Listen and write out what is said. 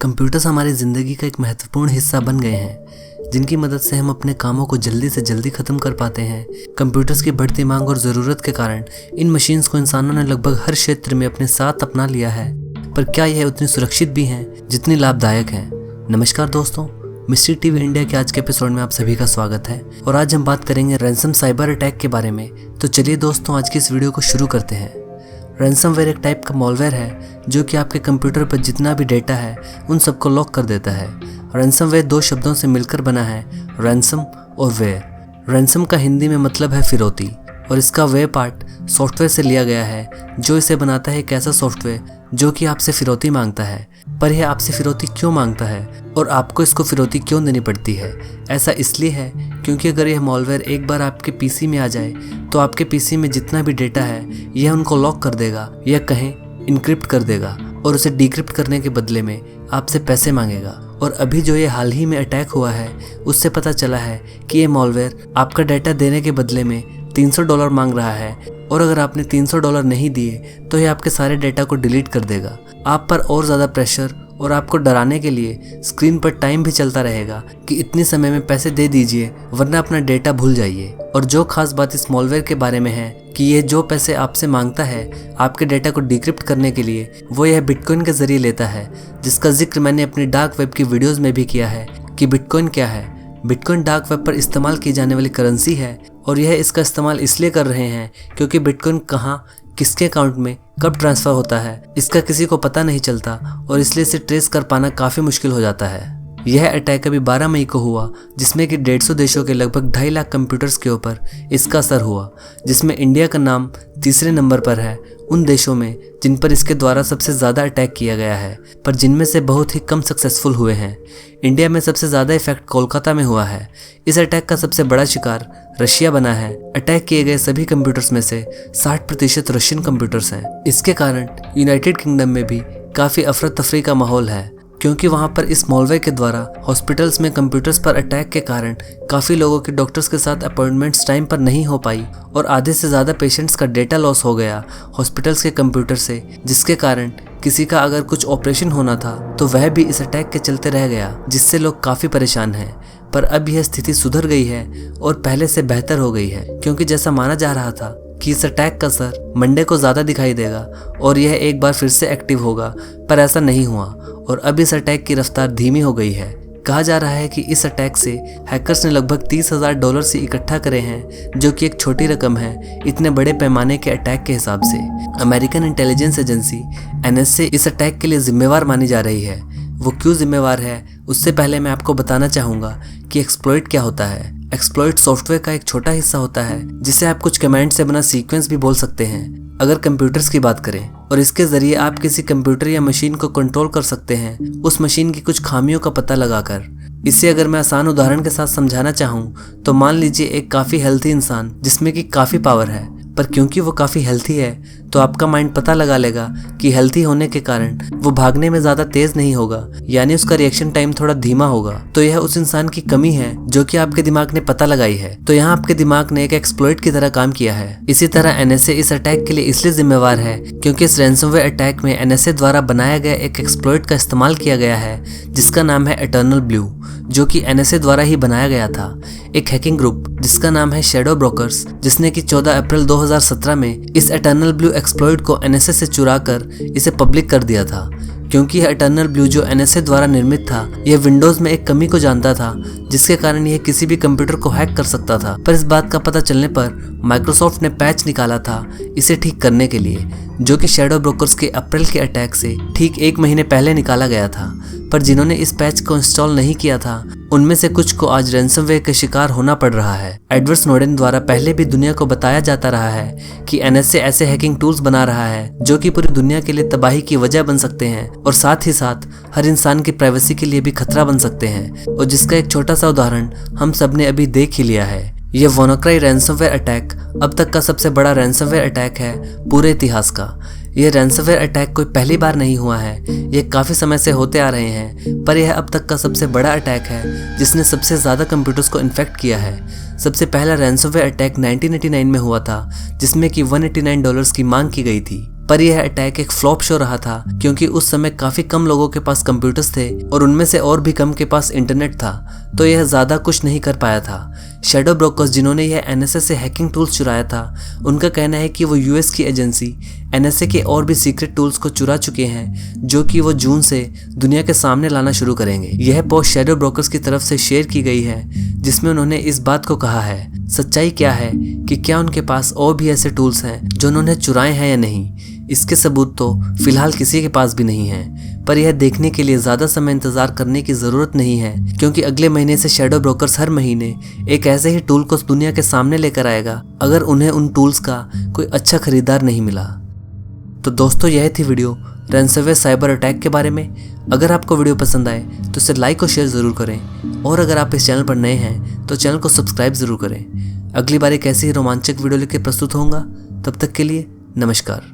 Computers हमारी ज़िंदगी का एक महत्वपूर्ण हिस्सा बन गए हैं, जिनकी मदद से हम अपने कामों को जल्दी से जल्दी ख़त्म कर पाते हैं। कंप्यूटर्स की बढ़ती मांग और ज़रूरत के कारण इन मशीन्स को इंसानों ने लगभग हर क्षेत्र में अपने साथ अपना लिया है। पर क्या यह उतनी सुरक्षित भी हैं जितनी लाभदायक हैं? नमस्कार दोस्तों, मिस्ट्री टीवी इंडिया के आज के एपिसोड में आप सभी का स्वागत है और आज हम बात करेंगे रैंसम साइबर अटैक के बारे में। तो चलिए दोस्तों, आज की इस वीडियो को शुरू करते हैं। रैंसमवेयर एक टाइप का मॉलवेयर है जो कि आपके कंप्यूटर पर जितना भी डेटा है उन सबको लॉक कर देता है। रैंसमवेयर दो शब्दों से मिलकर बना है, रैंसम और वेयर। रैंसम का हिंदी में मतलब है फिरौती और इसका वेयर पार्ट सॉफ्टवेयर से लिया गया है, जो इसे बनाता है एक ऐसा सॉफ्टवेयर जो कि आपसे फिरौती मांगता है। पर यह आपसे फिरौती क्यों मांगता है और आपको इसको फिरौती क्यों देनी पड़ती है? ऐसा इसलिए है क्योंकि अगर यह मॉलवेयर एक बार आपके पीसी में आ जाए तो आपके पीसी में जितना भी डेटा है यह उनको लॉक कर देगा या कहें इनक्रिप्ट कर देगा और उसे डिक्रिप्ट करने के बदले में आपसे पैसे मांगेगा। और अभी जो ये हाल ही में अटैक हुआ है उससे पता चला है कि ये मॉलवेयर आपका डाटा देने के बदले में $300 मांग रहा है और अगर आपने $300 नहीं दिए तो ये आपके सारे डेटा को डिलीट कर देगा। आप पर और ज़्यादा प्रेशर और आपको डराने के लिए स्क्रीन पर टाइम भी चलता रहेगा कि इतने समय में पैसे दे दीजिए वरना अपना डेटा भूल जाइए। और जो खास बात इस मॉलवेयर के बारे में है कि ये जो पैसे आपसे मांगता है आपके डेटा को डिक्रिप्ट करने के लिए, वो यह बिटकॉइन के जरिए लेता है, जिसका जिक्र मैंने अपनी डार्क वेब की वीडियोस में भी किया है कि बिटकॉइन क्या है। बिटकॉइन डार्क वेब पर इस्तेमाल की जाने वाली करेंसी है और यह इसका इस्तेमाल इसलिए कर रहे हैं क्योंकि बिटकॉइन कहाँ, किसके अकाउंट में कब ट्रांसफ़र होता है इसका किसी को पता नहीं चलता और इसलिए इसे ट्रेस कर पाना काफ़ी मुश्किल हो जाता है। यह अटैक अभी 12 मई को हुआ, जिसमें कि 150 देशों के लगभग 2.5 लाख कंप्यूटर्स के ऊपर इसका असर हुआ, जिसमें इंडिया का नाम तीसरे नंबर पर है उन देशों में जिन पर इसके द्वारा सबसे ज़्यादा अटैक किया गया है, पर जिनमें से बहुत ही कम सक्सेसफुल हुए हैं। इंडिया में सबसे ज़्यादा इफेक्ट कोलकाता में हुआ है। इस अटैक का सबसे बड़ा शिकार रशिया बना है। अटैक किए गए सभी कंप्यूटर्स में से 60% रशियन कंप्यूटर्स हैं। इसके कारण यूनाइटेड किंगडम में भी काफ़ी अफरा तफरी का माहौल है, क्योंकि वहाँ पर इस मॉलवेयर के द्वारा हॉस्पिटल्स में कंप्यूटर्स पर अटैक के कारण काफ़ी लोगों के डॉक्टर्स के साथ अपॉइंटमेंट्स टाइम पर नहीं हो पाई और आधे से ज़्यादा पेशेंट्स का डेटा लॉस हो गया हॉस्पिटल्स के कंप्यूटर से, जिसके कारण किसी का अगर कुछ ऑपरेशन होना था तो वह भी इस अटैक के चलते रह गया, जिससे लोग काफ़ी परेशान हैं। पर अब यह स्थिति सुधर गई है और पहले से बेहतर हो गई है, क्योंकि जैसा माना जा रहा था कि इस अटैक का असर मंडे को ज़्यादा दिखाई देगा और यह एक बार फिर से एक्टिव होगा, पर ऐसा नहीं हुआ और अब इस अटैक की रफ्तार धीमी हो गई है। कहा जा रहा है कि इस अटैक से हैकर्स ने लगभग $30,000 से इकट्ठा करे हैं, जो कि एक छोटी रकम है इतने बड़े पैमाने के अटैक के हिसाब से। अमेरिकन इंटेलिजेंस एजेंसी NSA इस अटैक के लिए जिम्मेवार मानी जा रही है। वो क्यों जिम्मेवार है उससे पहले मैं आपको बताना चाहूँगा कि एक्सप्लॉइट क्या होता है। एक्सप्लॉइट सॉफ्टवेयर का एक छोटा हिस्सा होता है जिसे आप कुछ कमांड से बना सीक्वेंस भी बोल सकते हैं अगर कंप्यूटर्स की बात करें, और इसके जरिए आप किसी कंप्यूटर या मशीन को कंट्रोल कर सकते हैं उस मशीन की कुछ खामियों का पता लगाकर। इसे अगर मैं आसान उदाहरण के साथ समझाना चाहूँ तो मान लीजिए एक काफ़ी हेल्थी इंसान जिसमें कि काफ़ी पावर है, पर क्योंकि वो काफ़ी हेल्थी है तो आपका माइंड पता लगा लेगा कि हेल्थी होने के कारण वो भागने में ज़्यादा तेज़ नहीं होगा, यानी उसका रिएक्शन टाइम थोड़ा धीमा होगा। तो यह उस इंसान की कमी है जो कि आपके दिमाग ने पता लगाई है। तो यहाँ आपके दिमाग ने एक एक्सप्लॉइट की तरह काम किया है। इसी तरह NSA इस अटैक के लिए इसलिए जिम्मेवार है क्योंकि इस रैंसमवेयर अटैक में NSA द्वारा बनाया गया एक एक्सप्लॉइट का इस्तेमाल किया गया है जिसका नाम है इटर्नल ब्लू, जो कि NSA द्वारा ही बनाया गया था। एक हैकिंग ग्रुप जिसका नाम है शैडो ब्रोकर्स, जिसने कि 14 अप्रैल 2017 में इस इटर्नल ब्लू एक्सप्लॉइट को NSA से चुरा कर इसे पब्लिक कर दिया था। क्योंकि यह इटर्नल ब्लू जो NSA द्वारा निर्मित था, यह विंडोज़ में एक कमी को जानता था जिसके कारण यह किसी भी कंप्यूटर को हैक कर सकता था। पर इस बात का पता चलने पर माइक्रोसॉफ्ट ने पैच निकाला था इसे ठीक करने के लिए, जो कि शैडो ब्रोकर्स के अप्रैल के अटैक से ठीक 1 महीने पहले निकाला गया था। पर जिन्होंने इस पैच को इंस्टॉल नहीं किया था उनमें से कुछ को आज रैंसमवेयर का शिकार होना पड़ रहा है। एडवर्ड स्नोडेन द्वारा पहले भी दुनिया को बताया जाता रहा है कि NSA ऐसे हैकिंग टूल्स बना रहा है जो कि पूरी दुनिया के लिए तबाही की वजह बन सकते हैं और साथ ही साथ हर इंसान की प्राइवेसी के लिए भी खतरा बन सकते हैं, और जिसका एक छोटा सा उदाहरण हम सब ने अभी देख ही लिया है। यह WannaCry रैंसमवेयर अटैक अब तक का सबसे बड़ा रैंसमवेयर अटैक है पूरे इतिहास का। यह रैंसमवेयर अटैक कोई पहली बार नहीं हुआ है, यह काफ़ी समय से होते आ रहे हैं, पर यह अब तक का सबसे बड़ा अटैक है जिसने सबसे ज़्यादा कंप्यूटर्स को इन्फेक्ट किया है। सबसे पहला रैंसमवेयर अटैक 1989 में हुआ था जिसमें कि $189 की मांग की गई थी, पर यह अटैक एक फ्लॉप शो रहा था, क्योंकि उस समय काफी कम लोगों के पास कंप्यूटर्स थे और उनमें से और भी कम के पास इंटरनेट था, तो यह ज्यादा कुछ नहीं कर पाया था। शैडो ब्रोकर्स जिन्होंने यह NSA से हैकिंग टूल्स चुराया था, उनका कहना है कि वो US की एजेंसी NSA के और भी सीक्रेट टूल्स को चुरा चुके हैं, जो कि वो जून से दुनिया के सामने लाना शुरू करेंगे। यह पोस्ट शैडो ब्रोकर्स की तरफ से शेयर की गई है, जिसमें उन्होंने इस बात को कहा है, सच्चाई क्या है कि क्या उनके पास और भी ऐसे टूल्स हैं जो उन्होंने चुराए हैं या नहीं। इसके सबूत तो फिलहाल किसी के पास भी नहीं है, पर यह देखने के लिए ज़्यादा समय इंतजार करने की ज़रूरत नहीं है, क्योंकि अगले महीने से शैडो ब्रोकर्स हर महीने एक ऐसे ही टूल को दुनिया के सामने लेकर आएगा, अगर उन्हें उन टूल्स का कोई अच्छा खरीदार नहीं मिला। तो दोस्तों, यह थी वीडियो रैंसमवेयर साइबर अटैक के बारे में। अगर आपको वीडियो पसंद आए तो इसे लाइक और शेयर ज़रूर करें, और अगर आप इस चैनल पर नए हैं तो चैनल को सब्सक्राइब ज़रूर करें। अगली बार एक ऐसी ही रोमांचक वीडियो लेकर प्रस्तुत होऊंगा। तब तक के लिए नमस्कार।